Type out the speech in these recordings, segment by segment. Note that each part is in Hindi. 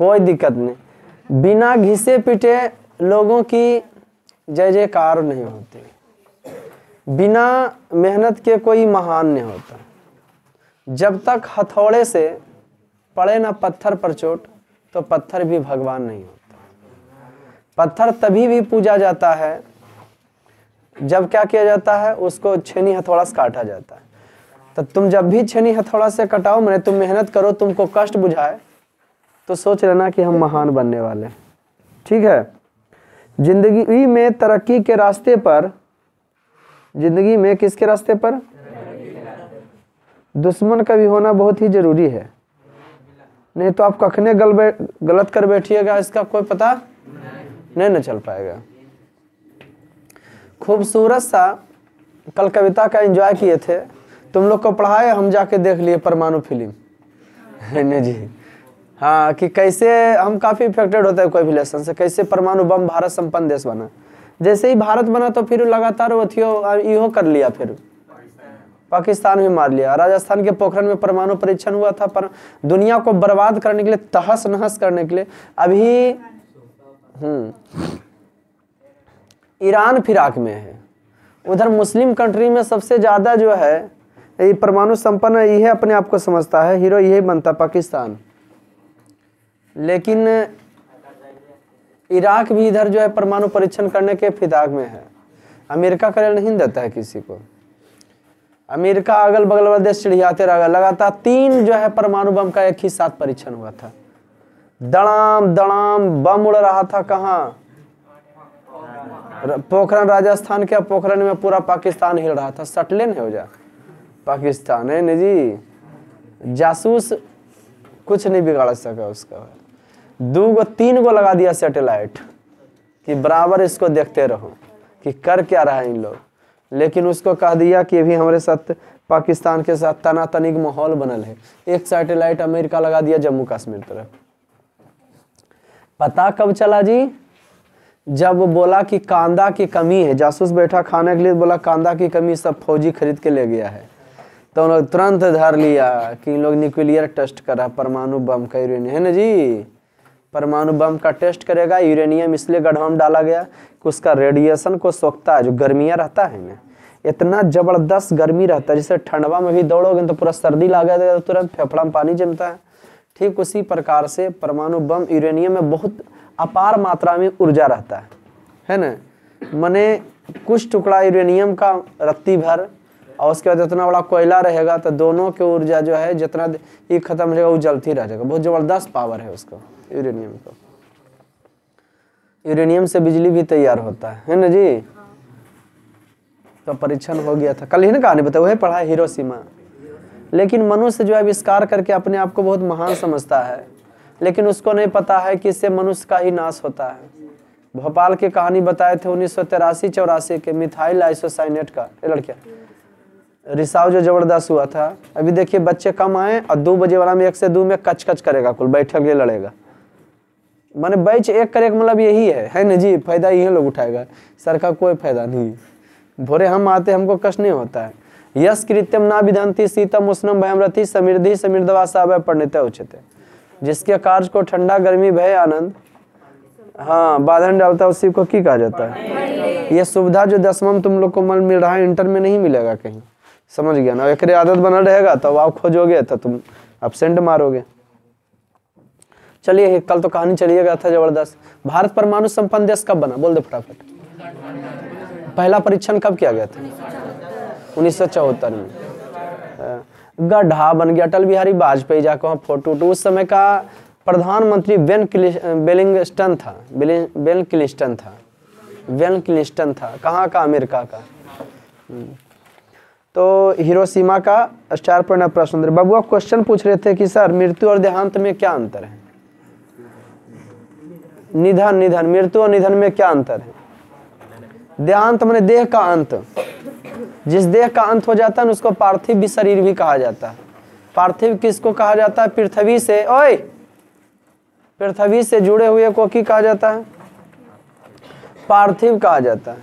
कोई दिक्कत नहीं। बिना घिसे पिटे लोगों की जय जयकार नहीं होती, बिना मेहनत के कोई महान नहीं होता। जब तक हथौड़े से पड़े ना पत्थर पर चोट, तो पत्थर भी भगवान नहीं होता। पत्थर तभी भी पूजा जाता है जब क्या किया जाता है, उसको छेनी हथौड़ा से काटा जाता है। तो तुम जब भी छेनी हथौड़ा से कटाओ, मैंने तुम मेहनत करो, तुमको कष्ट बुझाए, तो सोच लेना कि हम महान बनने वाले। ठीक है। जिंदगी में तरक्की के रास्ते पर, जिंदगी में किसके रास्ते पर, दुश्मन का भी होना बहुत ही जरूरी है। नहीं तो आप कखने गलत कर बैठिएगा, इसका कोई पता नहीं न चल पाएगा। खूबसूरत सा कल कविता का एंजॉय किए थे, तुम लोग को पढ़ाए, हम जाके देख लिए परमाणु फिल्म नहीं जी। हाँ, कि कैसे हम काफी इफेक्टेड होते हैं कोई भी लेसन से, कैसे परमाणु बम भारत संपन्न देश बना। जैसे ही भारत बना तो फिर लगातार इहो कर लिया, फिर पाकिस्तान भी मार लिया। राजस्थान के पोखरण में परमाणु परीक्षण हुआ था, पर दुनिया को बर्बाद करने के लिए, तहस नहस करने के लिए। अभी ईरान फिराक में है, उधर मुस्लिम कंट्री में सबसे ज्यादा जो है ये परमाणु संपन्न, यही अपने आप को समझता है हीरो, यही बनता पाकिस्तान। लेकिन इराक भी इधर जो है परमाणु परीक्षण करने के फिराक में है। अमेरिका करे नहीं देता है किसी को। अमेरिका अगल बगल वाले देश चिढ़ियाते रह गए। लगातार 3 जो है परमाणु बम का एक ही साथ परीक्षण हुआ था। दड़ाम दड़ाम बम उड़ रहा था। कहाँ? पोखरण, राजस्थान के पोखरण में पूरा पाकिस्तान हिल रहा था। सटले नहीं हो जा पाकिस्तान है न जी, जासूस कुछ नहीं बिगाड़ सका उसका। 2-3 गो लगा दिया सैटेलाइट कि बराबर इसको देखते रहो कि कर क्या रहा है इन लोग। लेकिन उसको कह दिया कि अभी हमारे साथ पाकिस्तान के साथ तनातनी का माहौल बनल है। एक सैटेलाइट अमेरिका लगा दिया जम्मू कश्मीर तरफ। पता कब चला जी? जब बोला कि कांदा की कमी है, जासूस बैठा खाने के लिए, बोला कांदा की कमी, सब फौजी खरीद के ले गया है। तो उन्होंने तुरंत धर लिया कि इन लोग न्यूक्लियर टेस्ट कर रहा, परमाणु बम का यूरेनियम है ना जी, परमाणु बम का टेस्ट करेगा। यूरेनियम इसलिए गड्ढा में डाला गया कि उसका रेडिएशन को सोखता है, जो गर्मियाँ रहता है ना, इतना जबरदस्त गर्मी रहता है, जैसे ठंडवा में भी दौड़ोगे तो पूरा सर्दी लगा देगा, तो तुरंत फेफड़ा में पानी जमता है। ठीक उसी प्रकार से परमाणु बम, यूरेनियम में बहुत अपार मात्रा में ऊर्जा रहता है ना। मने कुछ टुकड़ा यूरेनियम का रत्ती भर, और उसके बाद इतना बड़ा कोयला रहेगा, तो दोनों की ऊर्जा जो है जितना ये खत्म रहेगा वो जलती रह जाएगा। बहुत जबरदस्त पावर है उसको, यूरेनियम को। यूरेनियम से बिजली भी तैयार होता है ना जी। तो परीक्षण हो गया था, कल ही ना कहानी बताया, वही पढ़ा हिरोशिमा। लेकिन मनुष्य जो है आविष्कार करके अपने आप को बहुत महान समझता है, लेकिन उसको नहीं पता है कि इससे मनुष्य का ही नाश होता है। भोपाल की कहानी बताए थे 1983-84 के मिथाइल आइसोसाइनेट का, लड़कियां रिसाव जो जबरदस्त हुआ था। अभी देखिए बच्चे कम आए और 2 बजे वाला में 1 से 2 में कच कच करेगा, कुल बैठक के लड़ेगा। माने बैच एक करे मतलब यही है ना जी, फायदा यही लोग उठाएगा, सर का कोई फायदा नहीं। भोरे हम आते हमको कष्ट नहीं होता है। यश कृत्यम ना विधंती सीतम उष्णम भयम रति समृद्धि समृद्धवा सावय परिणीत उच्यते। जिसके कार्य को ठंडा गर्मी भय आनंद, हाँ बाधन डालता है, उसी को की कहा जाता है। ये सुविधा जो 10वां तुम लोग को मिल रहा है, इंटर में नहीं मिलेगा कहीं, समझ गया ना। एक आदत बना रहेगा तो आप खोजोगे तो तुम एब्सेंट मारोगे। चलिए कल तो कहानी चलिए गया था जबरदस्त। भारत परमाणु संपन्न देश कब बना? बोल दे फटाफट। पहला परीक्षण कब किया गया था? 1974 में। गड्ढा बन गया। अटल बिहारी वाजपेयी जाकर वहाँ फोटो, उस समय का प्रधानमंत्री बेलिंगस्टन था। बेलिंगस्टन था। कहाँ का? अमेरिका का। तो हिरोशिमा का स्टार पर प्रश्न बाबू क्वेश्चन पूछ रहे थे कि सर मृत्यु और देहांत में क्या अंतर है? निधन मृत्यु और निधन में क्या अंतर है? देहांत माने देह का अंत। जिस देह का अंत हो जाता है उसको पार्थिव भी शरीर भी कहा जाता है। पार्थिव किसको कहा जाता है? पृथ्वी से, ओए पृथ्वी से जुड़े हुए को की कहा जाता है? पार्थिव कहा जाता है।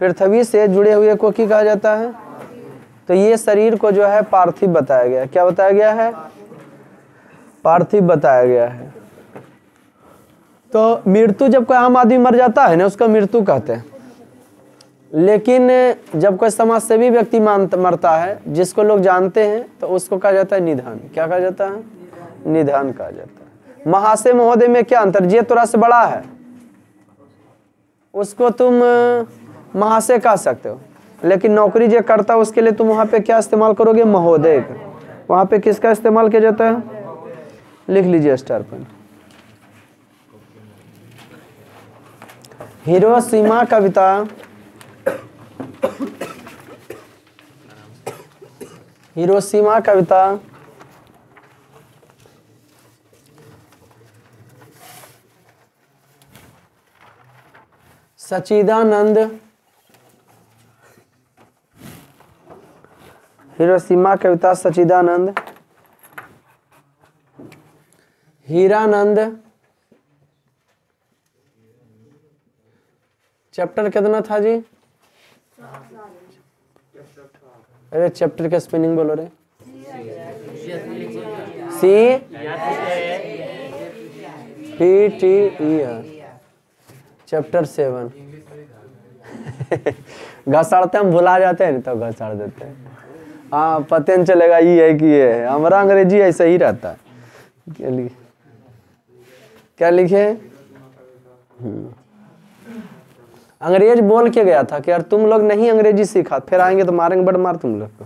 पृथ्वी से जुड़े हुए को की कहा जाता है? तो ये शरीर को जो है पार्थिव बताया गया है। क्या बताया गया है? पार्थिव बताया गया है। तो मृत्यु जब कोई आम आदमी मर जाता है ना उसका मृत्यु कहते हैं, लेकिन जब कोई समाज सेवी व्यक्ति मरता है जिसको लोग जानते हैं तो उसको कहा जाता है निधन। क्या कहा जाता है? निधन कहा जाता है। महाशय महोदय में क्या अंतर? जे तोरा से बड़ा है उसको तुम महाशय कह सकते हो, लेकिन नौकरी जो करता है उसके लिए तुम वहां पे क्या इस्तेमाल करोगे? महोदय का। वहां पे किसका इस्तेमाल किया जाता है? लिख लीजिए स्टार पेन। हिरोशिमा कविता हिरोशिमा कविता सच्चिदानंद हिरोशिमा कविता सच्चिदानंद हीरानंद चैप्टर कितना था जी? अरे चैप्टर का स्पेलिंग बोलो रे। CPTER chapter 7। घसाड़ते हम भुला जाते हैं तो घसाड़ देते हैं। हाँ पता नहीं चलेगा ये है कि ये है। हमारा अंग्रेजी ऐसा ही रहता है। क्या लिखे? अंग्रेज बोल के गया था कि यार तुम लोग नहीं अंग्रेजी सीखा फिर आएंगे तो मारेंगे बड़ मार तुम लोग को,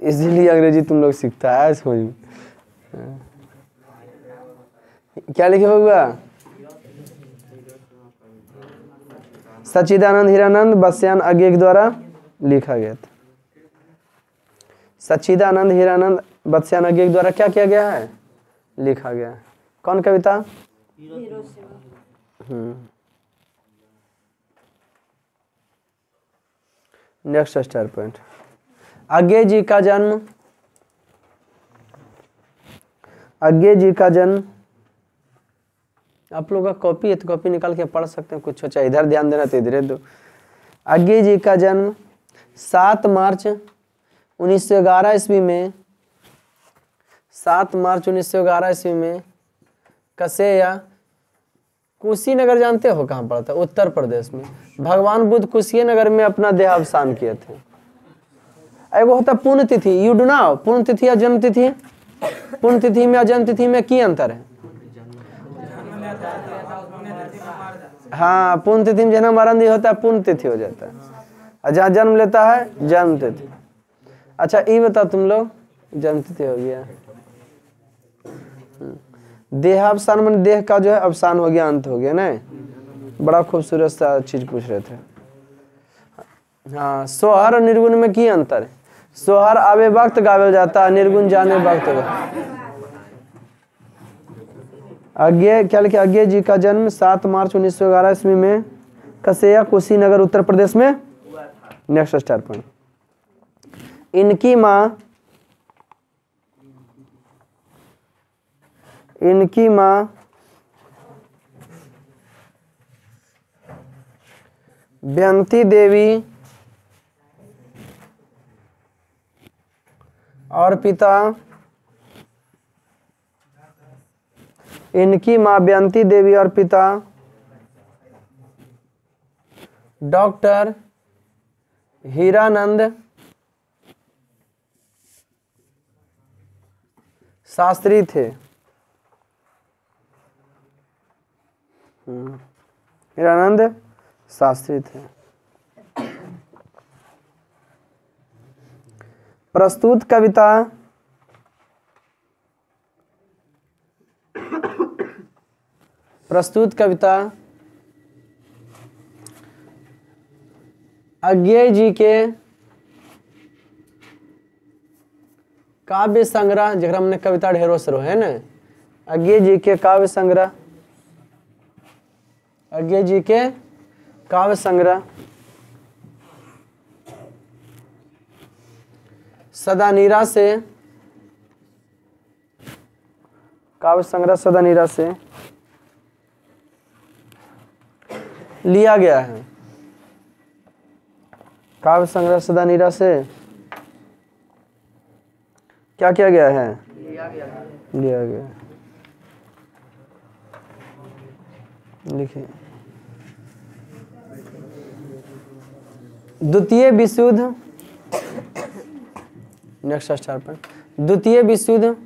इसीलिए अंग्रेजी तुम लोग सीखता है। समझ में क्या लिखे होगा? सच्चिदानंद हीरानंद बस्यान अज्ञे के द्वारा लिखा गया था। सच्चिदानंद हीरानंद बस्यान अज्ञे के द्वारा क्या किया गया है? लिखा गया है। कौन कविता? Next star point. Agyeya ji का जन्म आप लोगों का कॉपी है तो कॉपी निकाल के पढ़ सकते हैं, कुछ अच्छा इधर ध्यान देना तो इधर दो। अज्ञे जी का जन्म 7 मार्च 1911 ईस्वी में 7 मार्च 1911 ईस्वी में कसेया कुशीनगर जानते हो कहाँ पड़ा था? उत्तर प्रदेश में। भगवान बुद्ध कुशीनगर में अपना देहावसान किए थे। एगो होता पुण्यतिथि, यू डू नाउ, पुण्यतिथि या जन्मतिथि। पुण्यतिथि में और जन्मतिथि में की अंतर है? हाँ पुण्यतिथि में जन्म मरण होता है पुण्यतिथि हो जाता है, और जहाँ जन्म लेता है जन्मतिथि। अच्छा ये बता तुम लोग, जन्मतिथि हो गया, देहावसान मन देह का जो है अवसान हो गया, अंत हो गया ना। बड़ा खूबसूरत सा चीज पूछ रहे थे। हाँ सोहर और निर्गुण में की अंतर है? सोहर आवे वक्त गावल जाता है, निर्गुण जाने वक्त होगा। अज्ञे क्या लिखे? अज्ञे जी का जन्म 7 मार्च 1911 ईस्वी में कसेया कुशीनगर उत्तर प्रदेश में। Next star point. इनकी माँ बेअंती देवी और पिता इनकी माँ बेअंती देवी और पिता डॉक्टर हीरानंद शास्त्री थे। हीरानंद शास्त्री थे। प्रस्तुत कविता अज्ञे जी के काव्य संग्रह, जरा हमने कविता ढेरों से है ना। अज्ञे जी के काव्य संग्रह, अज्ञे जी के काव्य संग्रह सदानीरा से, काव्य संग्रह सदानीरा से लिया गया है। काव्य संग्रह सदानीरा से क्या किया गया है? लिया गया। लिखिए द्वितीय विश्व युद्ध, नेक्स्ट स्टार पर, द्वितीय विश्व युद्ध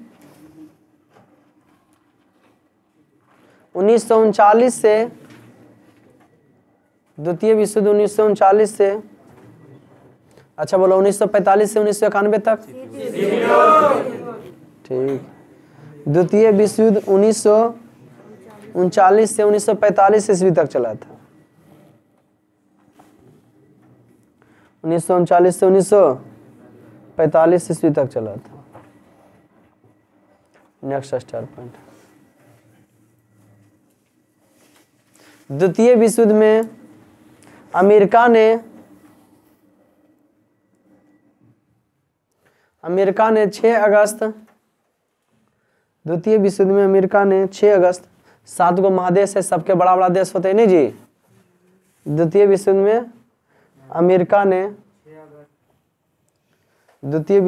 1939 से, द्वितीय विश्व युद्ध 1939 से, अच्छा बोलो 1945 से 1991 तक, ठीक। द्वितीय विश्व युद्ध 1939 से 1945 ईस्वी तक चला था। 1939 से 1945 ईस्वी तक चला था। नेक्स्ट स्टार पॉइंट, द्वितीय विश्व युद्ध में अमेरिका ने 6 अगस्त, द्वितीय विश्व युद्ध में अमेरिका ने 6 अगस्त, 7 गो महादेश है, सबके बड़ा बड़ा देश होते हैं नहीं जी। द्वितीय विश्व युद्ध में अमेरिका ने, द्वितीय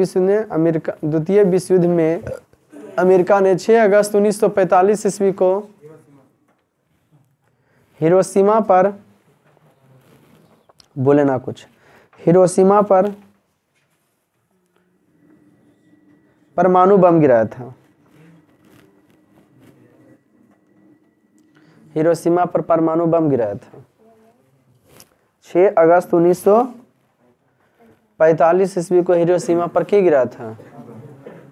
विश्व युद्ध में अमेरिका ने 6 अगस्त 1945 ईस्वी को हिरोशिमा पर, बोले ना कुछ, हिरोशिमा पर परमाणु बम गिराया था। हिरोशिमा पर परमाणु बम गिराया था। 6 अगस्त 1945 ईस्वी को हिरोशिमा पर क्या गिरा था?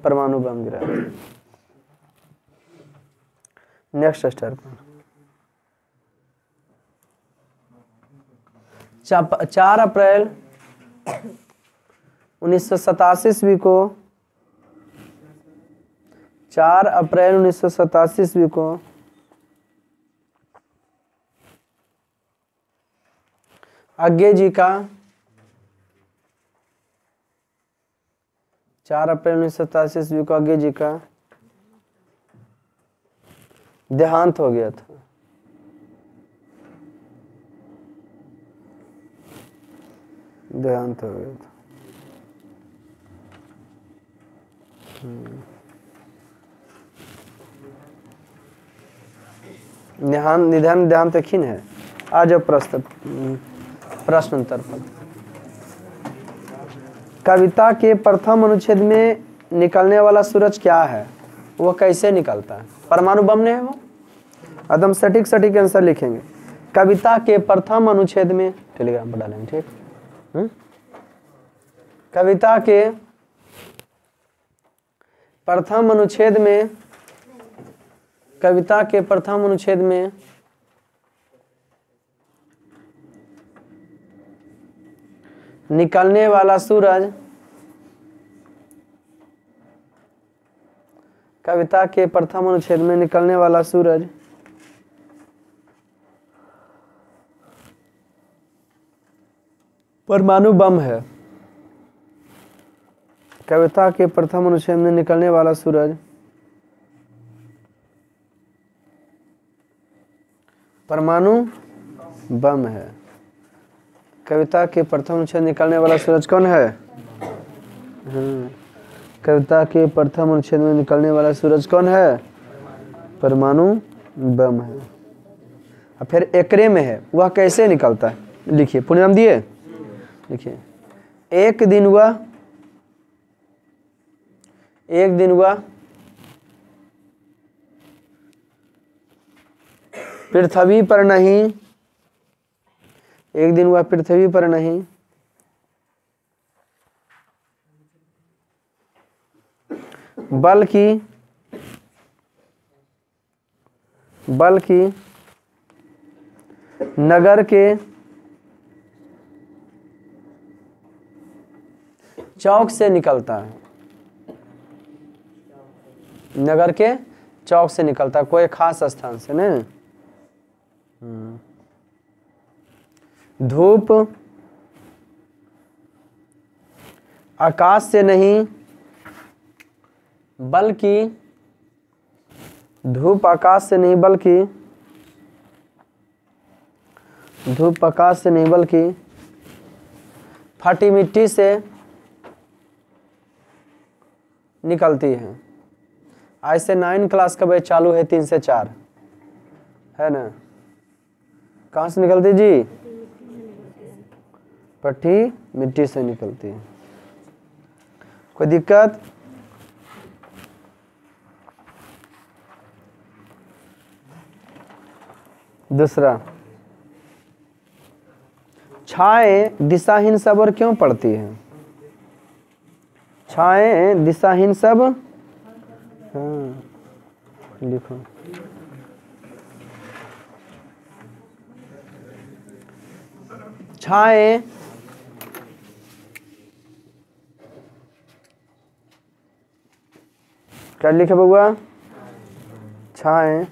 परमाणु बम गिराया था। नेक्स्ट स्टार पर 4 अप्रैल 1987 ईस्वी को, 4 अप्रैल 1987 ईस्वी को आगे जी का, 4 अप्रैल 1987 ईस्वी को आगे जी का देहांत हो गया था। देहांत हो गया था। निधन देहांत खिन है। आज प्रश्न उत्तर पर कविता के प्रथम अनुच्छेद में निकलने वाला सूरज क्या है? वो कैसे निकलता है? परमाणु बम ने है वो। एकदम सटीक आंसर लिखेंगे। कविता के प्रथम अनुच्छेद में, टेलीग्राम पर डालेंगे, ठीक। कविता के प्रथम अनुच्छेद में, कविता के प्रथम अनुच्छेद में निकलने वाला सूरज, कविता के प्रथम अनुच्छेद में निकलने वाला सूरज परमाणु बम है। कविता के प्रथम अनुच्छेद में निकलने वाला सूरज परमाणु बम है। कविता के प्रथम अनुच्छेद निकलने वाला सूरज कौन है? कविता के प्रथम अनुच्छेद में निकलने वाला सूरज कौन है? परमाणु बम है। और फिर एकरे में है, वह कैसे निकलता है? लिखिए, पूर्णिमा दिए, लिखिए। एक दिन हुआ पृथ्वी पर नहीं, एक दिन हुआ पृथ्वी पर नहीं, बल्कि नगर के चौक से निकलता है। नगर के चौक से निकलता है, कोई खास स्थान से नहीं। धूप आकाश से नहीं, बल्कि धूप आकाश से नहीं, बल्कि फटी मिट्टी से निकलती है। आज से 9 क्लास का बैच चालू है, 3 से 4 है ना। कहाँ से निकलती जी? पट्टी मिट्टी से निकलती है। कोई दिक्कत? दूसरा, छाएं दिशाहीन सब और क्यों पड़ती है? छाएं दिशाहीन सब, हाँ लिखो। छाएं क्या लिखे बउआ? छाएं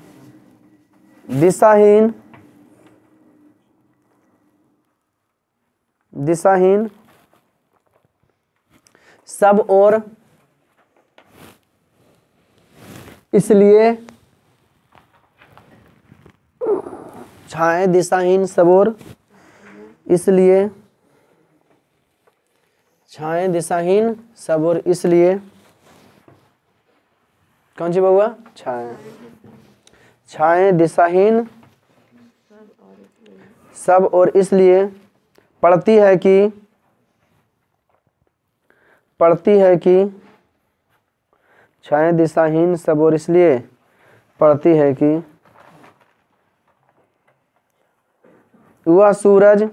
दिशाहीन सब और इसलिए, छाएं दिशाहीन सब और इसलिए, छाएं दिशाहीन सब और इसलिए, कौन सी बउआ? छाएं, छाएं दिशाहीन सब और इसलिए पड़ती है कि छाएं दिशाहीन सब और इसलिए पड़ती है कि वह सूरज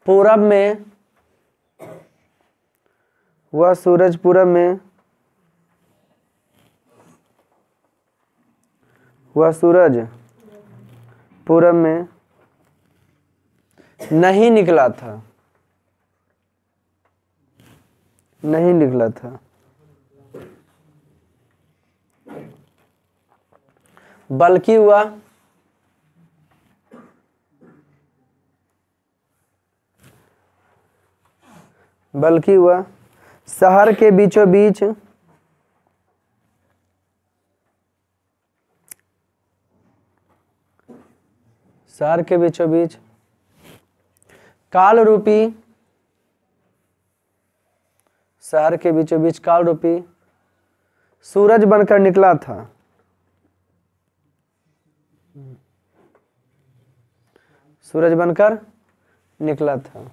पूरब में, वह सूरज पूरब में, वह सूरज पूरब में नहीं निकला था, नहीं निकला था, बल्कि वह शहर के बीचों बीच काल रूपी सूरज बनकर निकला था। सूरज बनकर निकला था।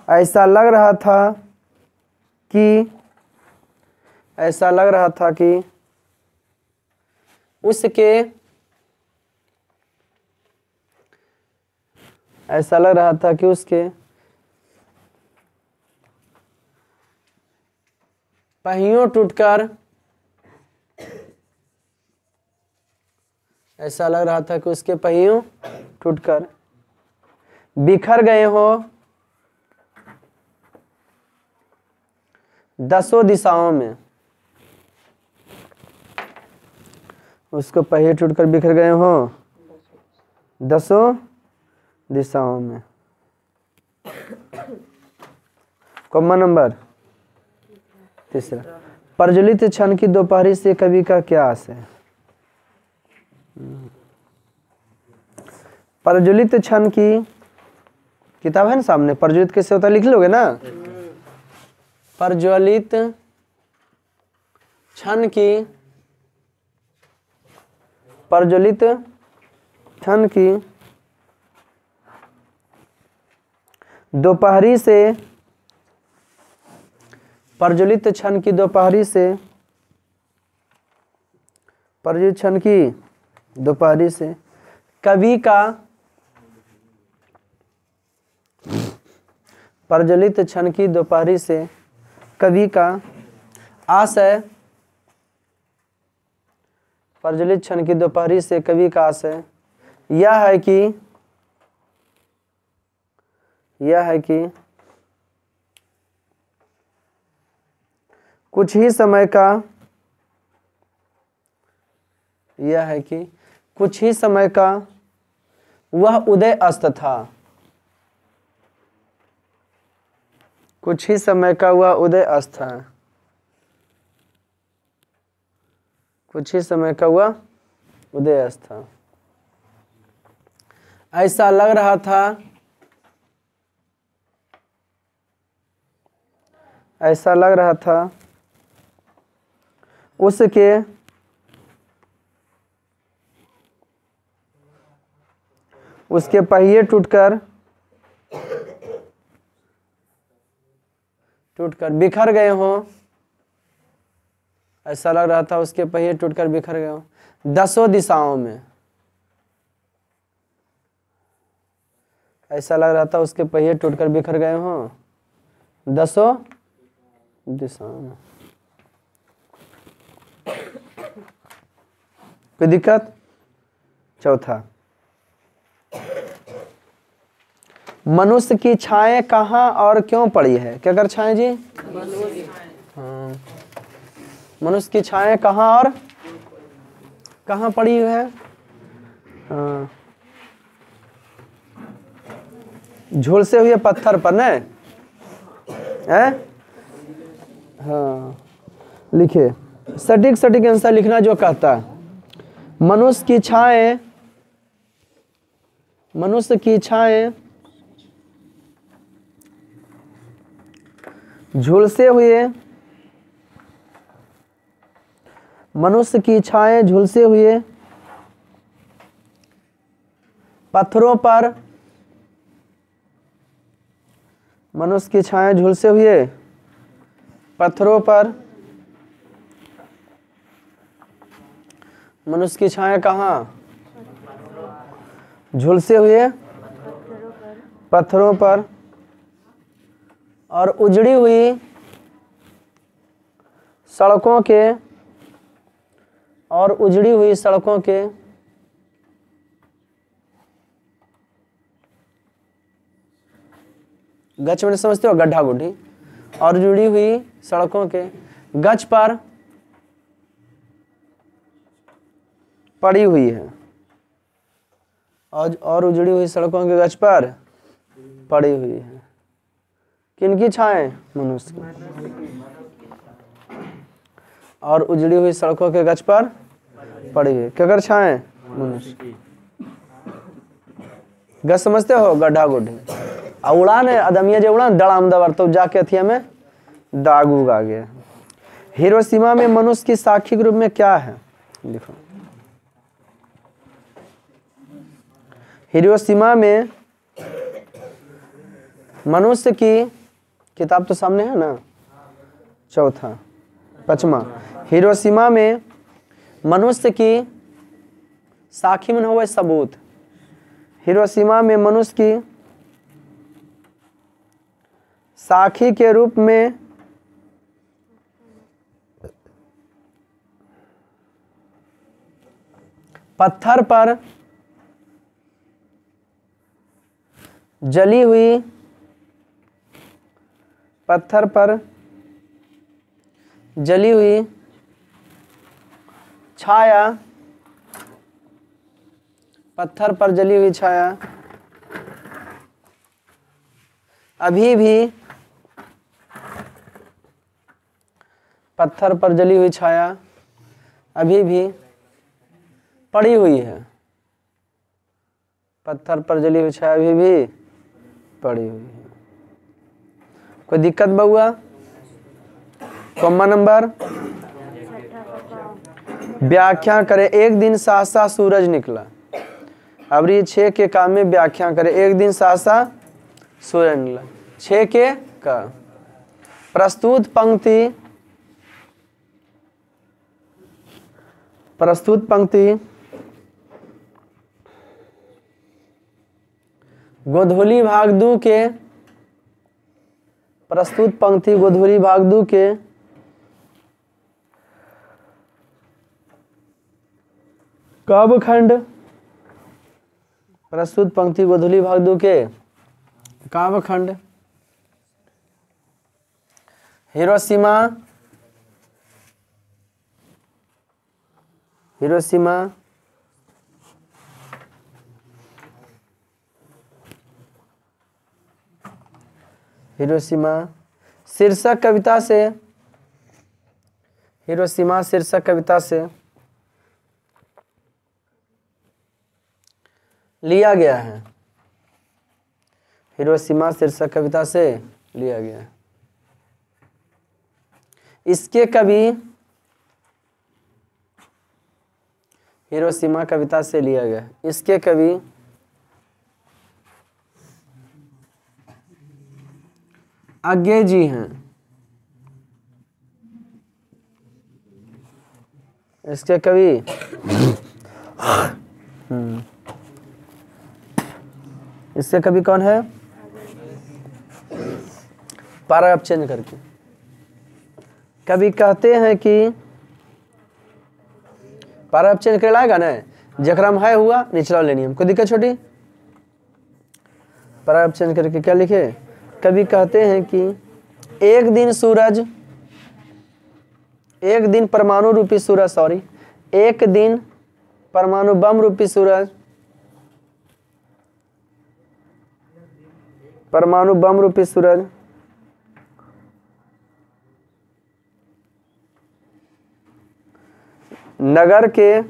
ऐसा लग रहा था कि उसके, ऐसा लग रहा था कि उसके पहियों टूटकर, ऐसा लग रहा था कि उसके पहियों टूटकर बिखर गए हो दसों दिशाओं में। उसको पहिए टूटकर बिखर गए हो दसों दिशाओं में। कॉमन नंबर तीसरा, प्रज्वलित क्षण की दोपहरी से कवि का क्या आशय है? प्रज्वलित क्षण की किताब है ना सामने, प्रज्वलित कैसे होता है लिख लोगे ना? प्रज्वलित क्षण की दोपहरी से, प्रज्वलित क्षण की दोपहरी से, प्रज्वलित क्षण की दोपहरी से कवि का, प्रज्वलित क्षण की दोपहरी से कवि का आशय, प्रज्वलित क्षण की दोपहरी से कवि का आशय यह है कि कुछ ही समय का, यह है कि कुछ ही समय का वह उदय अस्त था, कुछ ही समय का वह उदय अस्त था, कुछ ही समय का वह उदय अस्त था। ऐसा लग रहा था, ऐसा लग रहा था उसके पहिए टूटकर बिखर गए हों। ऐसा लग रहा था उसके पहिए टूटकर बिखर गए हों 10 दिशाओं में। ऐसा लग रहा था उसके पहिए टूटकर बिखर गए हों 10 दिशाओं में। कोई दिक्कत? चौथा, मनुष्य की छाया कहाँ और क्यों पड़ी है? क्या कर छाया जी? हाँ, मनुष्य की छाया कहाँ और कहाँ पड़ी हुई है? हाँ, झुलसे हुए पत्थर पर न है? हाँ, लिखे सटीक आंसर लिखना जो कहता है मनुष्य की छाएं झुलसे हुए, मनुष्य की छाएं झुलसे हुए पत्थरों पर, मनुष्य की छाएं झुलसे हुए पत्थरों पर। मनुष्य की छाया कहाँ? झुलसे हुए पत्थरों पर और उजड़ी हुई सड़कों के गच में समझते हो, गड्ढा गुड्ढी, और जुड़ी हुई सड़कों के गच पर पड़ी हुई है। और उजड़ी हुई सड़कों के गच पर पड़ी हुई है। किनकी छाएं? मनुष्य की। और उजड़ी हुई सड़कों के गच पर पड़ी हुई, क्या कर छाएं? मनुष्य। गच समझते हो, गड्ढा गुड्ढी। और उड़ान है अदमिया जो उड़ान दड़ाम दबर तो जाके अथिया में दाग उग आ गया। हिरोशिमा में मनुष्य की साक्षी के रूप में क्या है? लिखो, हिरोशिमा में मनुष्य की, किताब तो सामने है ना। चौथा, पांचवा, हिरोशिमा में मनुष्य की साक्षी में हुए सबूत। हिरोशिमा में मनुष्य की साक्षी के रूप में पत्थर पर जली हुई छाया, पत्थर पर जली हुई छाया अभी भी, पत्थर पर जली हुई छाया अभी भी पड़ी हुई है। पत्थर पर जली हुई छाया अभी भी पड़ी हुई है। कोई दिक्कत बउआ? कॉमा नंबर व्याख्या करे। एक दिन सहसा सूरज निकला। अब ये 6 के काम में व्याख्या करे। एक दिन सहसा सूरज निकला। 6 के का प्रस्तुत पंक्ति गोधूली भाग 2 के, प्रस्तुत पंक्ति गोधूली भाग 2 के काव्यखंड, प्रस्तुत पंक्ति गोधूली भाग 2 के काव्यखंड हिरोशिमा शीर्षक कविता से, हिरोशिमा शीर्षक कविता से लिया गया है। हिरोशिमा शीर्षक कविता से लिया गया है। इसके कवि हिरोशिमा कविता से लिया गया। इसके कवि आज्ञे जी हैं। इसके कवि इसके कवि कौन है? पैराग्राफ चेंज करके कवि कहते हैं कि पैराग्राफ चेंज कर लाएगा ना, जकरा में है हुआ निचला लेनी है, कोई दिक्कत छोटी। पैराग्राफ चेंज करके क्या लिखे? कवि कहते हैं कि एक दिन सूरज, एक दिन परमाणु रूपी सूरज, सॉरी, एक दिन परमाणु बम रूपी सूरज, परमाणु बम रूपी सूरज नगर के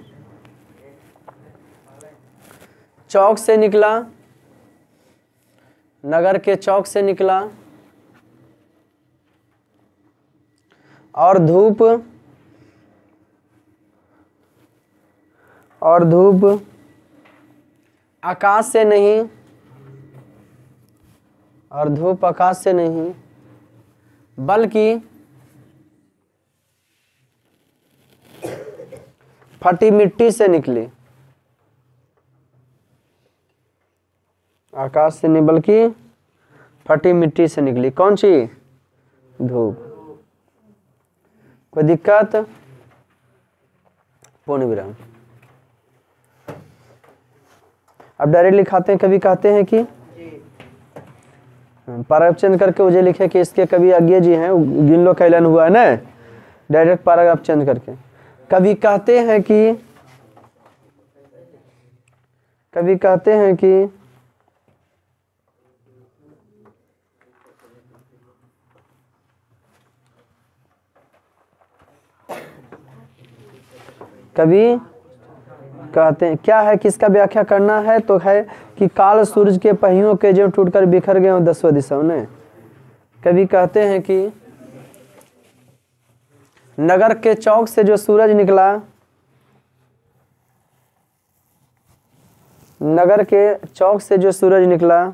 चौक से निकला, नगर के चौक से निकला और धूप आकाश से नहीं, और धूप आकाश से नहीं बल्कि फटी मिट्टी से निकली। आकाश से नहीं बल्कि फटी मिट्टी से निकली। कौन सी? धूप। कोई दिक्कत? पूर्ण विराम। अब डायरेक्ट लिखाते हैं। कवि कहते हैं कि पैराग्राफ चेंज करके मुझे लिखे कि इसके कवि आज्ञे जी हैं, गिन लो कैलन हुआ है ना, डायरेक्ट पैराग्राफ चेंज करके। कवि कहते हैं कि कवि कहते हैं क्या है, किसका व्याख्या करना है तो है कि काल सूरज के पहियों के जो टूटकर बिखर गए हो दसों दिशाओं में। कवि कहते हैं कि नगर के चौक से जो सूरज निकला, नगर के चौक से जो सूरज निकला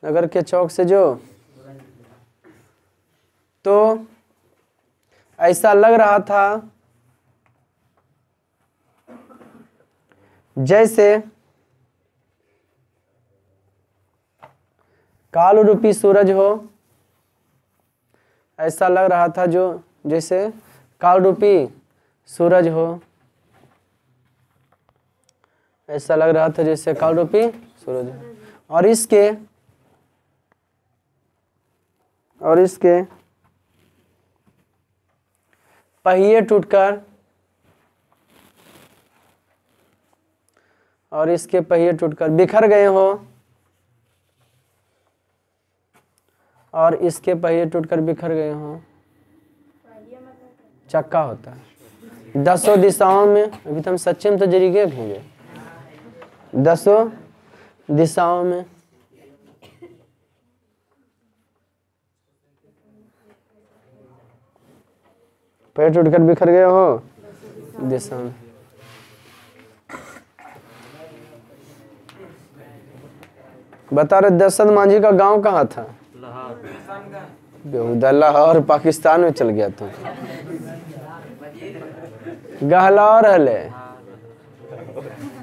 नगर के चौक से जो, तो ऐसा लग रहा था जैसे काल रूपी सूरज हो, ऐसा लग रहा था जो जैसे काल रूपी सूरज हो, ऐसा लग रहा था जैसे काल रूपी सूरज हो। और इसके पहिए टूटकर, और इसके पहिए टूटकर बिखर गए हो, और इसके पहिए टूटकर बिखर गए हो। चक्का होता है। दसों दिशाओं में, अभी तो हम सच्चे में तो जरिए होंगे, दसों दिशाओं में पैर टूटकर बिखर गए हो दिशा में। बता रहे दशरथ मांझी का गांव कहाँ था? बेहुदा लाहौर पाकिस्तान में चल गया तो गहलौर हले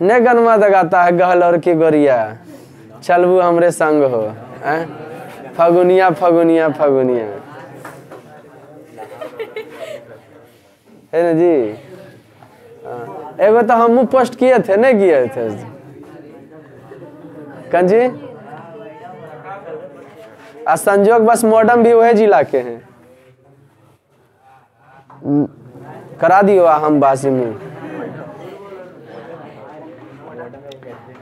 ने गनमा दगाता है गहलौर की गोरिया, चलबू हमरे संग हो, फगुनिया फगुनिया फगुनिया, है ना जी। एगो तो हम पोस्ट किए थे, नहीं किए थे कंजी, आ संजोग बस मॉडर्न भी वही जिला के हैं, करा दियो हम बासी में।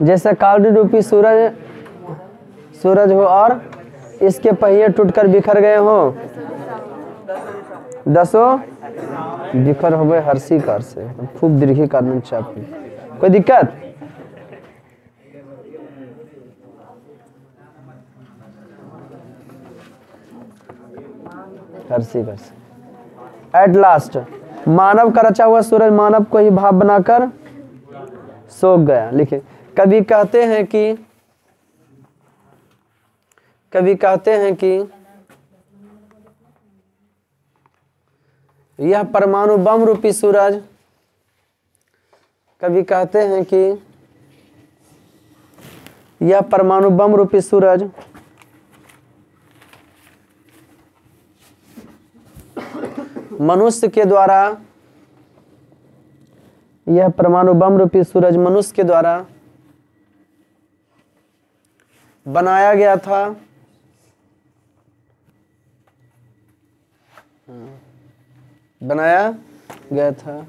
जैसे काल रूपी सूरज हो और इसके पहिए टूटकर बिखर गए हो, दसों बिखर हो गए हर्षी कार से, खूब दीर्घी कार चाप। कोई दिक्कत? घर्षी घर्षी। एट लास्ट मानव का रचा हुआ सूरज मानव को ही भाप बनाकर सोख गया। लिखे कभी कहते हैं कि यह परमाणु बम रूपी सूरज, कभी कहते हैं कि यह परमाणु बम रूपी सूरज मनुष्य के द्वारा, यह परमाणु बम रूपी सूरज मनुष्य के द्वारा बनाया गया था, बनाया गया था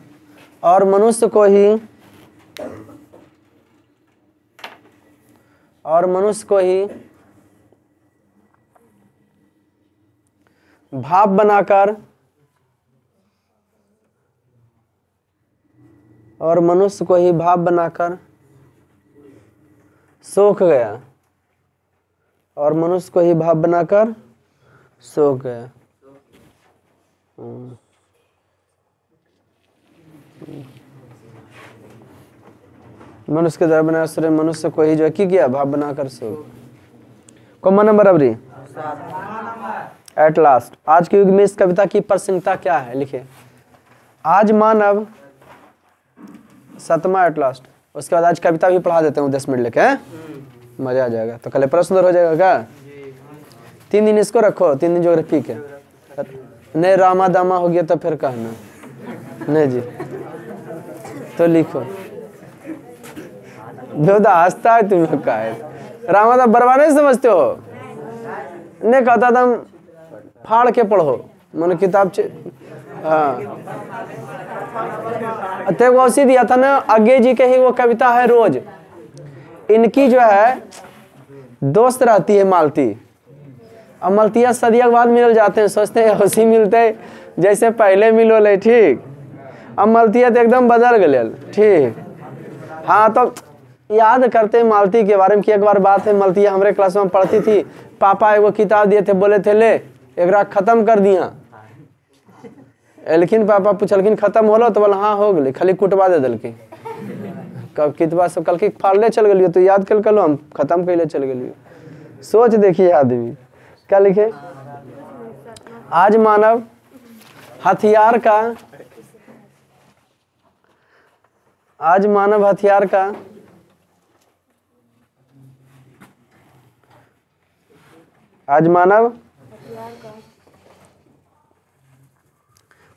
और मनुष्य को ही भाप बनाकर सोख गया, और मनुष्य को ही भाप बनाकर सोख गया। मनुष्य के द्वारा बनाया सूरज मनुष्य को ही जो की किया भाप बनाकर सोख। कौन नंबर अबरी? At last. आज के युग में इस कविता की प्रासंगिकता क्या है? लिखे आज मानव, 7वां एट लास्ट। उसके बाद आज कविता भी पढ़ा देते हूँ 10 मिनट लेके, मजा आ जाएगा। तो कल प्रश्न हो जाएगा क्या? 3 दिन इसको रखो, 3 दिन ज्योग्राफी के। नहीं रामा दामा हो गया तो फिर कहना नहीं जी, तो लिखो। बेहुदा हंसता है तुम लोग का है। रामा दामा बर्बाद नहीं समझते हो? नहीं कहता था फाड़ के पढ़ो मैंने किताब हाँ ते वो उसी दिया था ना, आगे जी के ही वो कविता है रोज। इनकी जो है दोस्त रहती है मालती, अब मलतिया सदिया के बाद मिल जाते हैं, सोचते हैं उसी मिलते जैसे पहले मिलो ले, ठीक। अब मलतिया तो एकदम बदल गए, ठीक। हाँ तो याद करते मालती के बारे में कि एक बार बात है, मलतिया हमारे क्लास में पढ़ती थी, पापा एगो किताब दिए थे, बोले थे ले एक खत्म कर दिया। लेकिन पापा पूछलखिन खत्म होलो तो बोला हाँ हो गई, खाली कुटवा दे दलकी। कब कितबा सब कल की फाड़ले चल गलियो तो याद कल कलो हम खत्म कैले चल गलियो। सोच देखिए आदमी क्या लिखे। आज मानव हथियार का, आज मानव हथियार का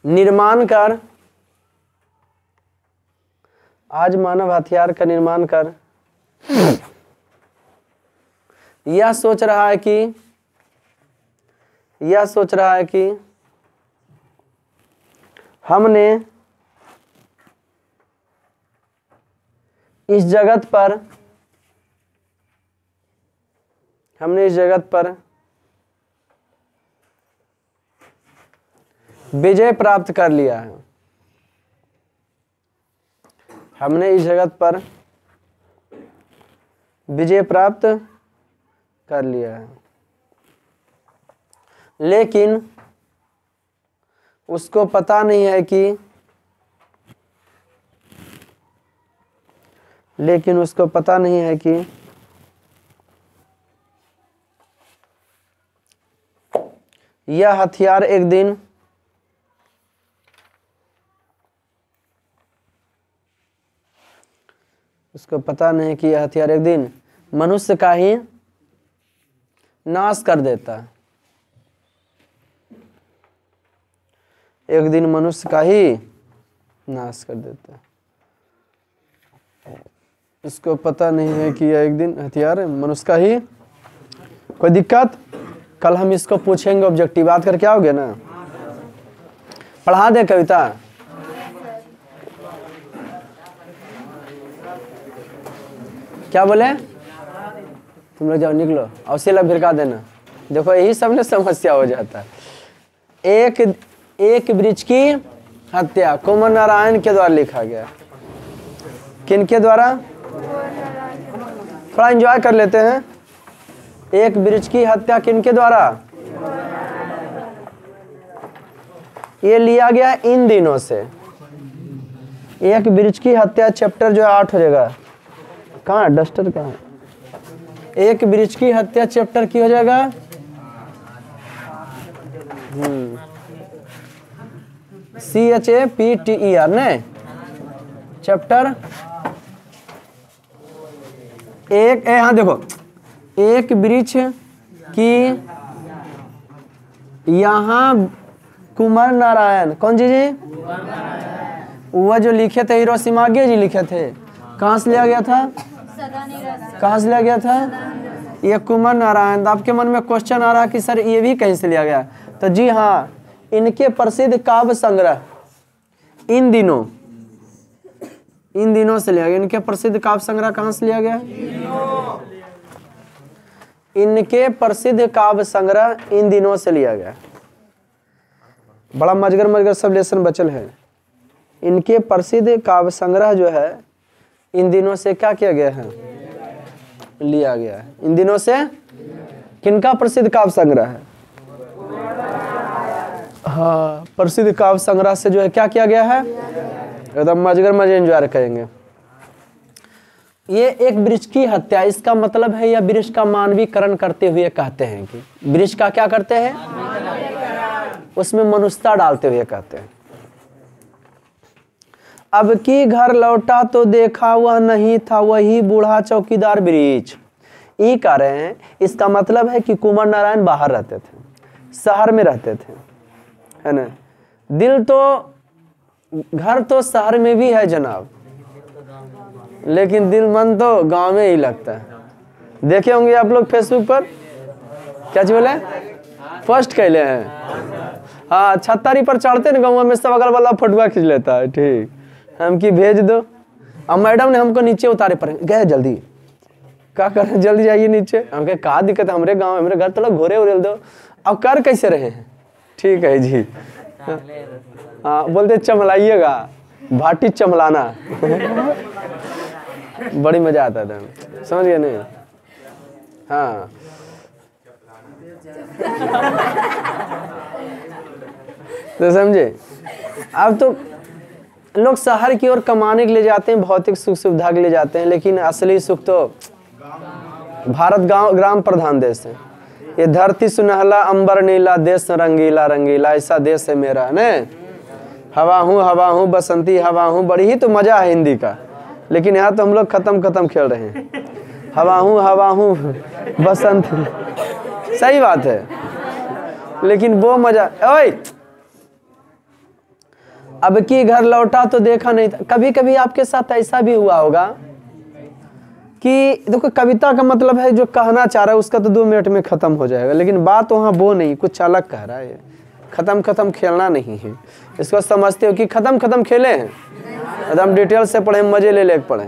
निर्माण कर, आज मानव हथियार का निर्माण कर यह सोच रहा है कि हमने इस जगत पर विजय प्राप्त कर लिया है। हमने इस जगत पर विजय प्राप्त कर लिया है, लेकिन उसको पता नहीं है कि यह हथियार एक दिन मनुष्य का ही नाश कर देता है। एक दिन मनुष्य का ही नाश कर देता है। इसको पता नहीं है कि यह एक दिन हथियार मनुष्य का ही। कोई दिक्कत? कल हम इसको पूछेंगे ऑब्जेक्टिव बात करके आओगे ना? पढ़ा दे कविता। क्या बोले? तुम लोग जाओ निकलो और सिला भिरका देना। देखो यही सब में समस्या हो जाता है। एक वृक्ष की हत्या कुंवर नारायण के द्वारा लिखा गया। किन के द्वारा? थोड़ा एंजॉय कर लेते हैं। एक वृक्ष की हत्या किन के द्वारा? ये लिया गया इन दिनों से। एक वृक्ष की हत्या चैप्टर जो है 8 हो जाएगा। कहाँ है डस्टर, कहाँ है? एक वृक्ष की हत्या चैप्टर की हो जाएगा CHAPTER ने चैप्टर एक। हाँ देखो, एक वृक्ष की, यहाँ कुमार नारायण कौन जी जी, वह जो लिखे थे हिरोशिमा जी लिखे थे, कहाँ से लिया गया था? कहाँ से लिया गया था? ये कुमार नारायण। आपके मन में क्वेश्चन आ रहा है कि सर ये भी कहीं से लिया गया? तो जी हाँ, इनके प्रसिद्ध काव्य संग्रह इन दिनों से लिया गया। इनके प्रसिद्ध काव्य संग्रह कहाँ से लिया गया? इनके प्रसिद्ध काव्य संग्रह इन दिनों से लिया गया। बड़ा मजगर सब लेसन बचल है। इनके प्रसिद्ध काव्य संग्रह जो है इन दिनों से क्या किया गया है? लिया गया है। इन दिनों से किनका प्रसिद्ध काव्य संग्रह है? हाँ, प्रसिद्ध काव्य संग्रह से जो है क्या किया गया है? एकदम मजगर मजे एंजॉय करेंगे। ये एक वृक्ष की हत्या, इसका मतलब है यह वृक्ष का मानवीकरण करते हुए कहते हैं कि वृक्ष का क्या करते हैं? उसमें मनुष्यता डालते हुए कहते हैं। अब की घर लौटा तो देखा वह नहीं था वही बूढ़ा चौकीदार वृक्ष। ये कह रहे हैं, इसका मतलब है कि कुमार नारायण बाहर रहते थे, शहर में रहते थे, है ना। दिल तो, घर तो शहर में भी है जनाब, लेकिन दिल मन तो गांव में ही लगता है। देखे होंगे आप लोग फेसबुक पर, क्या चीज बोले, पोस्ट कैले हैं। हाँ, छतरी पर चढ़ते ना गाँव में, सब अगल वाला फोटुआ खींच लेता है। ठीक, हम की भेज दो। अब मैडम ने हमको नीचे उतारे पर गए, जल्दी क्या कर रहे, जल्दी जाइए नीचे। हम कहे कहा दिक्कत है, हमारे गाँव मेरे घर थोड़ा घोरे उरेल दो। अब कर कैसे रहे हैं? ठीक है जी। हाँ, बोलते चमलाइएगा, भाटी चमलाना। बड़ी मजा आता था, समझ गए नहीं? हाँ तो समझे। अब तो लोग शहर की ओर कमाने के लिए जाते हैं, भौतिक सुख सुविधा के लिए जाते हैं, लेकिन असली सुख तो भारत ग्राम प्रधान देश है। ये धरती सुनहला अंबर नीला, देश रंगीला रंगीला, ऐसा देश है मेरा ने। हवा हूँ बसंती हवा हूँ, बड़ी ही तो मजा है हिंदी का। लेकिन यहाँ तो हम लोग खत्म खेल रहे हैं। हवा हूँ बसंत, सही बात है, लेकिन वो मजा। ओए, अब की घर लौटा तो देखा नहीं था। कभी कभी आपके साथ ऐसा भी हुआ होगा कि देखो, कविता का मतलब है जो कहना चाह रहा है उसका तो 2 मिनट में खत्म हो जाएगा, लेकिन बात वहाँ वो नहीं, कुछ अलग कह रहा है। खत्म खेलना नहीं है, इसको समझते हो कि खत्म खेले हैं, एकदम डिटेल से पढ़े, मजे ले पढ़े।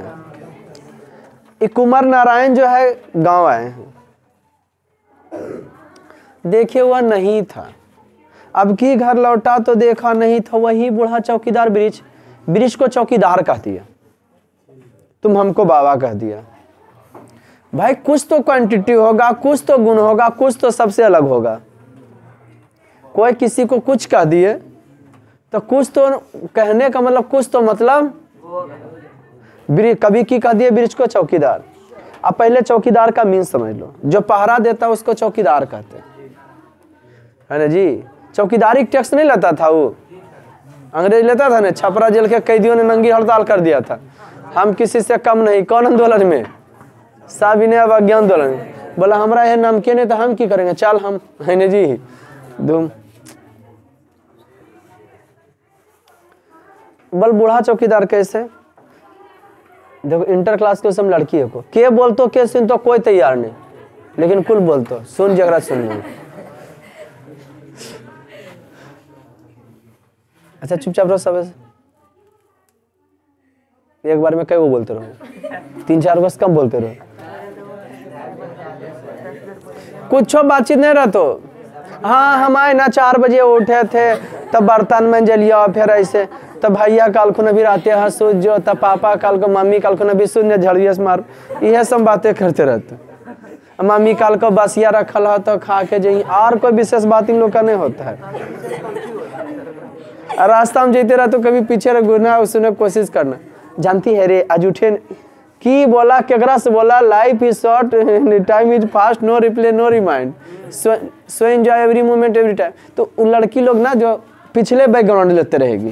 ये कुमार नारायण जो है गांव आए हैं, देखे हुआ नहीं था। अब की घर लौटा तो देखा नहीं था वही बूढ़ा चौकीदार वृक्ष को चौकीदार कह दिया, तुम हमको बाबा कह दिया। भाई कुछ तो क्वांटिटी होगा, कुछ तो गुण होगा, कुछ तो सबसे अलग होगा। कोई किसी को कुछ कह दिए तो कुछ तो कहने का मतलब, कुछ तो मतलब। कभी की कह दिए वृक्ष को चौकीदार। अब पहले चौकीदार का मीन समझ लो, जो पहरा देता उसको चौकीदार कहते हैं, है ना जी। चौकीदारी टैक्स नहीं लेता था वो, अंग्रेज लेता था ना। छपरा जेल के कैदियों ने नंगी हड़ताल कर दिया था, हम किसी से कम नहीं। कौन आंदोलन में? साविनय अवज्ञा आंदोलन। बोला हमारा यह नमके नहीं तो हम की करेंगे, चल हम, है ना जी धूम। बल बूढ़ा चौकीदार कैसे? देखो, इंटर क्लास के सब लड़की को के बोलतो के सुन तो कोई तैयार नहीं, लेकिन कुल बोलतो सुन जगरा सुन। अच्छा चुपचाप रहो सब, एक बार में कई वो बोलते रहो, 3-4 वर्ष कम बोलते रहो, कुछ बातचीत नहीं रहतो। हाँ, हम आए ना 4 बजे उठे थे, तब बर्तन में जलिया, फिर ऐसे तब भैया काल को नबी रहते हैं सूझ जो, तब पापा काल को, मम्मी काल को नबी सूझ झड़िया से मार, यह सब बातें करते रहते। मम्मी काल को बसिया रखल है तो खा के जाइए, और कोई विशेष बात इन लोग का नहीं होता है। रास्ता में जेते रह तो कभी पीछे घूरना उसने कोशिश करना। जानती है रे आज उठे की बोला केकरा से बोला life is short time is fast no replay no remind so enjoy every moment every time. तो उन लड़की लोग ना जो पिछले बैकग्राउंड लेते रहेगी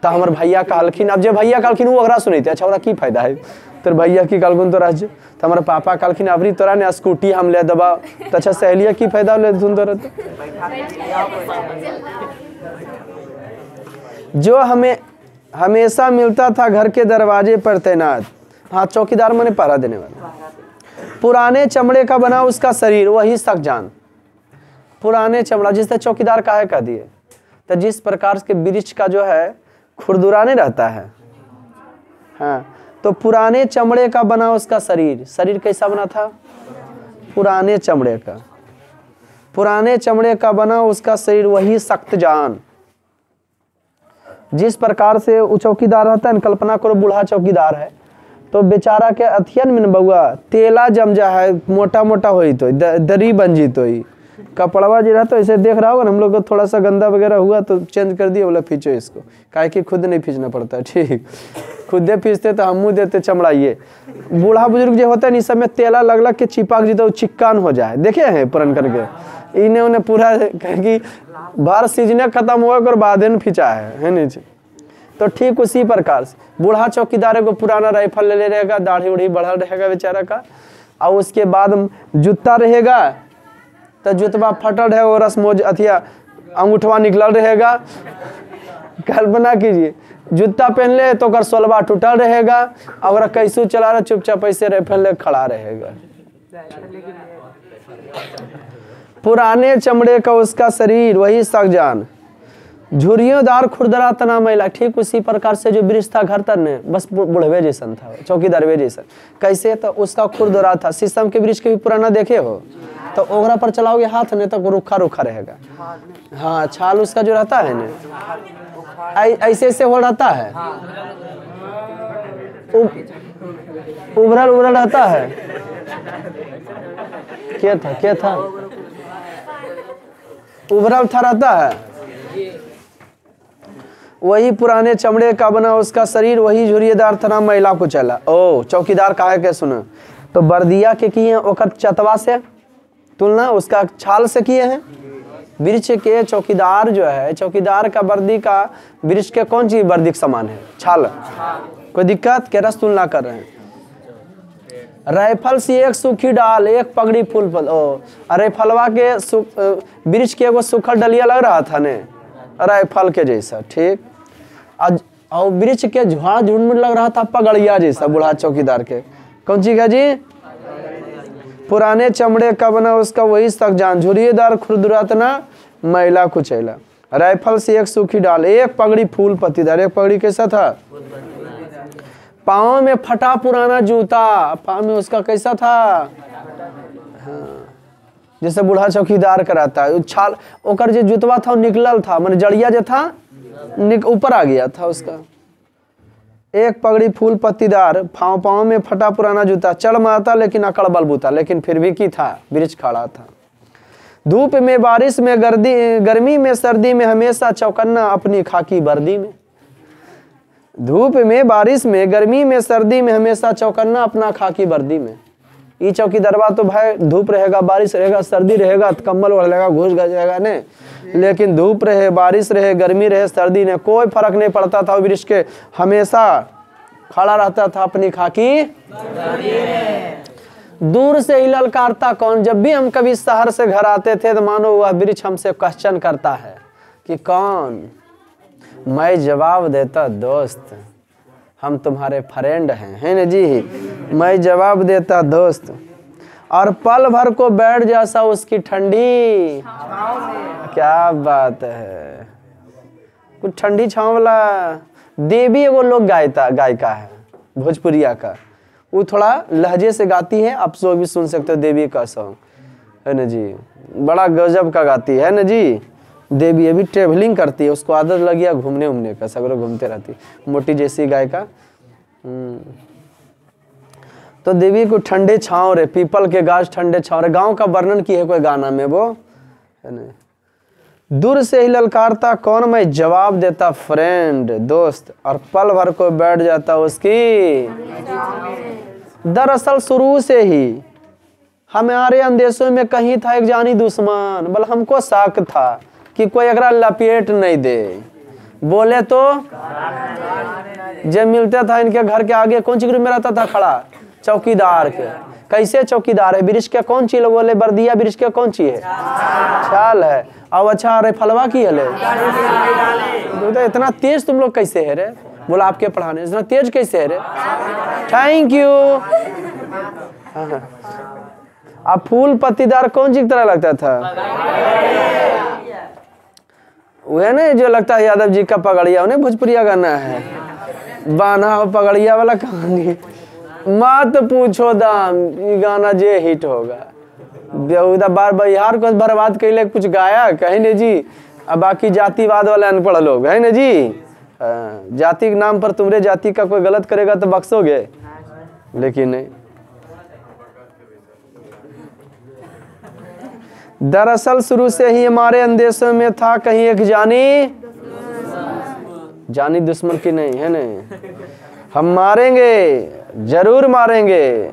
तो हमारे भैया कहलखिन। अब जब भैया कहलखिन वो ओकरा सुनते अच्छा ओकरा की फायदा है तो भैया की कहलखिन तोरा तो हमारे पापा कहलखिन अबरी तोरा ने स्कूटी हम ले दबा तो अच्छा सहेलिया की फायदा ले सुन तोरा तो जो हमें हमेशा मिलता था घर के दरवाजे पर तैनात। हाँ चौकीदार मैंने पहरा देने वाला। पुराने चमड़े का बना उसका शरीर वही सक जान। पुराने चमड़ा जिससे चौकीदार काहे कह दिए तो जिस प्रकार के वृक्ष का जो है खुरदुराने रहता है। हाँ तो पुराने चमड़े का बना उसका शरीर। शरीर कैसा बना था? पुराने चमड़े का। पुराने चमड़े का बना उसका शरीर वही सख्त जान। जिस प्रकार से वो चौकीदार रहता है, कल्पना करो बूढ़ा चौकीदार है तो बेचारा के अथियन में बउआ तेला जम जा है, मोटा मोटा होई तो दरी बन जी तो कपड़वा जी रहता ऐसे देख रहा होगा ना। हम लोग को थोड़ा सा गंदा वगैरह हुआ तो चेंज कर दिया, बोला खींचो इसको, काहे कि खुद नहीं खींचना पड़ता है। ठीक खुदे खींचते तो हम देते चमड़ाइए। बूढ़ा बुजुर्ग जो होता है इस समय तेला लग के चिपक जी तो चिक्कान हो जाए। देखे हैं पुरन करके इन्हें उन्हें पूरा कि बार सीजने खत्म हुआ और बाद में खींचा है नीचे। तो ठीक उसी प्रकार से बूढ़ा चौकीदार को पुराना राइफल ले रहेगा, दाढ़ी उड़ी बढ़ा रहेगा बेचारा का, और उसके बाद जूता रहेगा तो जुतवा फटल है वो रसमोज अथिया अंगूठवा निकलल रहेगा। कल्पना कीजिए जूता पहन ले तो कर सोलवा टूटल रहेगा और कैसू चला रहा चुपचाप ऐसे राइफल ले खड़ा रहेगा। पुराने चमड़े का उसका शरीर वही सखजान। झुरियोदार खुरदरा तना मैला। ठीक उसी प्रकार से जो वृक्ष था घर तर ने बस बुढ़वे जैसन था, चौकीदारवे जैसन। कैसे? तो उसका खुरदरा था। शीशम के वृक्ष के भी पुराना देखे हो तो ओगरा पर चलाओगे हाथ ने तो रूखा रूखा रहेगा। हाँ छाल उसका जो रहता है ना ऐसे ऐसे हो रहता है, उभरल उभरल रहता है। क्या था उभरल था रहता है। वही पुराने चमड़े का बना उसका शरीर वही झुरियेदार तना महिला को चला। ओ चौकीदार काहे के सुना तो बर्दिया के किए ओकर चतवा से तुलना उसका छाल से किए हैं। वृक्ष के चौकीदार जो है चौकीदार का वर्दी का वृक्ष के कौन चीज वर्दी के समान है? छाल। कोई दिक्कत के रस तुलना कर रहे हैं। राइफल से एक सूखी डाल एक पगड़ी फूल फल। ओ राइफलवा के वृक्ष के एगो सूखा डलिया लग रहा था ने राइफल के जैसा। ठीक और वृक्ष के झाड़ झुंड लग रहा था पगड़िया जैसा बूढ़ा चौकीदार के। कौन चीज है जी? पुराने चमड़े का बना उसका वही सखजान। झुरियेदार खुरदुरातना मैला कुचैला। राइफल से एक सूखी डाल एक पगड़ी फूल पत्तीदार। एक पगड़ी कैसा था? पाँव में फटा पुराना जूता। पाँव में उसका कैसा था? हाँ जैसे बूढ़ा चौकीदार कराता है। छाल ओकर जो जूतवा था निकलल था मैंने जड़िया जो था ऊपर आ गया था उसका। एक पगड़ी फूल पत्तीदार पाँव में फटा पुराना जूता। चढ़ मारता लेकिन अकड़ बलबूता लेकिन फिर भी की था वृक्ष खड़ा था। धूप में बारिश में गर्मी में सर्दी में हमेशा चौकन्ना अपनी खाकी वर्दी में। धूप में बारिश में गर्मी में सर्दी में हमेशा चौकन्ना अपना खाकी वर्दी में। ये चौकीदारवा तो भाई धूप रहेगा बारिश रहेगा सर्दी रहेगा तो कम्बल ओढ़ लेगा घुस जाएगा ने, लेकिन धूप रहे बारिश रहे गर्मी रहे सर्दी ने कोई फर्क नहीं पड़ता था। वृक्ष के हमेशा खड़ा रहता था अपनी खाकी। दूर से ही ललकारता कौन। जब भी हम कभी शहर से घर आते थे तो मानो वह वृक्ष हमसे क्वेश्चन करता है कि कौन। मैं जवाब देता दोस्त हम तुम्हारे फ्रेंड हैं, है ना जी। मैं जवाब देता दोस्त और पल भर को बैठ जैसा उसकी ठंडी। क्या बात है। कुछ ठंडी छाँव वाला। देवी एगो लोग गायिका है भोजपुरिया का। वो थोड़ा लहजे से गाती है, आप सो भी सुन सकते हो देवी का सॉन्ग, है ना जी। बड़ा गजब का गाती है ना जी। देवी अभी ट्रेवलिंग करती है, उसको आदत लग गया घूमने उमने का, सगरों घूमते रहती। मोटी जैसी गायिका। तो देवी को ठंडे छाँव रे पीपल के गाछ ठंडे छाँव रे। गांव का वर्णन की है कोई गाना में वो, है ना। दूर से ही ललकारता कौन, मैं जवाब देता फ्रेंड दोस्त, और पल भर को बैठ जाता उसकी। दरअसल शुरू से ही हमारे अंदेशों में कहीं था एक जानी दुश्मन, बल हमको शक था कि कोई अगरा लपेट नहीं दे। बोले तो जब मिलते था इनके घर के आगे कौन सी ग्रुप में रहता था खड़ा, चौकीदार के। कैसे चौकीदार है, वृक्ष के कौन ची, लोग बोले बर्दिया वृक्ष के कौन ची है, छाल है। अब अच्छा रे फलवा की है, इतना तेज तुम लोग कैसे है रे, बोला आपके पढ़ाने इतना तेज कैसे है रे, थैंक यू। अब फूल पत्तीदार कौन सी की तरह लगता था, वह ना जो लगता है यादव जी का पगड़िया, उन्हें भोजपुरिया गाना है, बाना हो पगड़िया वाला कहानी, मत पूछो दाम, ये गाना जे हिट होगा। बेहुदा बार बिहार को बर्बाद कैले कुछ गाया कहीं नहीं जी। अब बाकी जातिवाद वाले अनपढ़ लोग है ना जी, जाति के नाम पर तुम्हारे जाति का कोई गलत करेगा तो बख्शोगे, लेकिन नहीं। दरअसल शुरू से ही हमारे अंदेशों में था कहीं एक जानी दुश्मन की नहीं है नहीं, हम मारेंगे जरूर मारेंगे,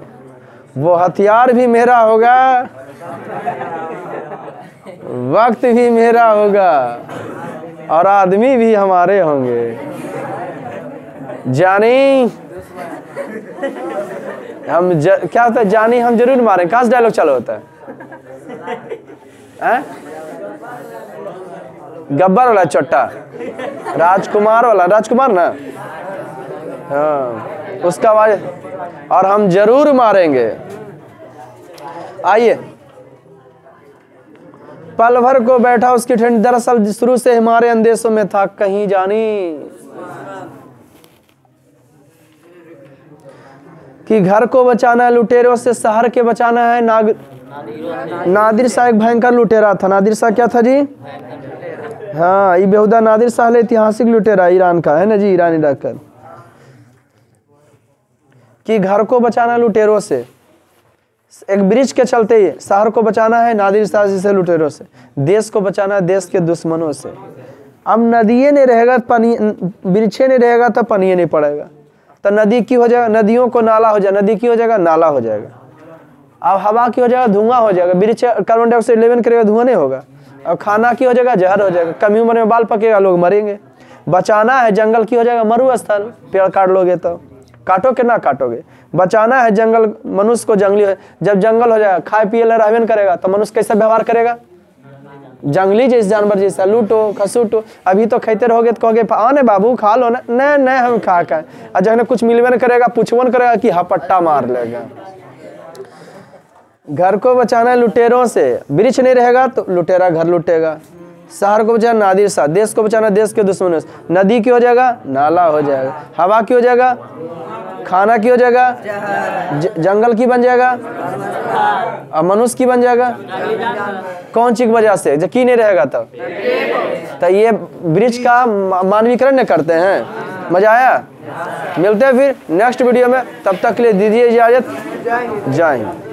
वो हथियार भी मेरा होगा, वक्त भी मेरा होगा, और आदमी भी हमारे होंगे। जानी हम क्या होता है, जानी हम जरूर मारेंगे, कहाँ से डायलॉग चालू होता है, गब्बर वाला चोट्टा, राजकुमार वाला, राजकुमार ना, हाँ उसका आवाज, और हम जरूर मारेंगे। आइए, पल भर को बैठा उसकी ठंड, दरअसल शुरू से हमारे अंदेशों में था कहीं जानी कि घर को बचाना है लुटेरों से, शहर के बचाना है नादिर शाह एक भयंकर लुटेरा था। नादिर शाह क्या था जी, हाँ ये बेहुदा नादिर शाह ऐतिहासिक लुटेरा ईरान का है ना जी, ईरानी डॉक्टर, कि घर को बचाना लुटेरों से, एक ब्रिज के चलते ही शहर को बचाना है नादिर शाह से लुटेरों से, देश को बचाना है देश के दुश्मनों से। अब नदिये नहीं रहेगा, पानी वृक्षे नहीं रहेगा तो पानी नहीं पड़ेगा, तो नदी की हो जाएगा, नदियों को नाला हो जाएगा, नदी की हो जाएगा नाला हो जाएगा। अब हवा की हो जाएगा धुआं हो जाएगा, वृक्ष कार्बन डाइऑक्साइड लेवन करेगा धुआं नहीं होगा। अब खाना की हो जाएगा जहर हो जाएगा, कमी उम्र में बाल पकेगा लोग मरेंगे। बचाना है जंगल की हो जाएगा मरुस्थल, पेड़ काट लोगे तो काटो के ना काटोगे। बचाना है जंगल, मनुष्य को जंगली हो, जब जंगल हो जाएगा खाए पिए ला रहबे करेगा तो मनुष्य कैसा व्यवहार करेगा, जंगली जैसे जानवर जैसा, लूटो खसूटो। अभी तो खाते रहोगे तो कहोगे आने बाबू खा लो ना, नहीं हम खा का, और जब कुछ मिलवे न करेगा पूछवन करेगा कि हपट्टा मार लेगा। घर को बचाना है लुटेरों से, वृक्ष नहीं रहेगा तो लुटेरा घर लुटेगा। शहर को बचाना नादिर शाह, देश को बचाना देश के दुश्मनों से, नदी की हो जाएगा नाला हो जाएगा, हवा की हो जाएगा, खाना की हो जाएगा, जंगल की बन जाएगा, और मनुष्य की बन जाएगा। कौन चीज की वजह से, जब की नहीं रहेगा तो ये वृक्ष का मानवीकरण करते हैं। मजा आया, मिलते हैं फिर नेक्स्ट वीडियो में, तब तक के लिए दीजिए इजाजत, जय हिंद।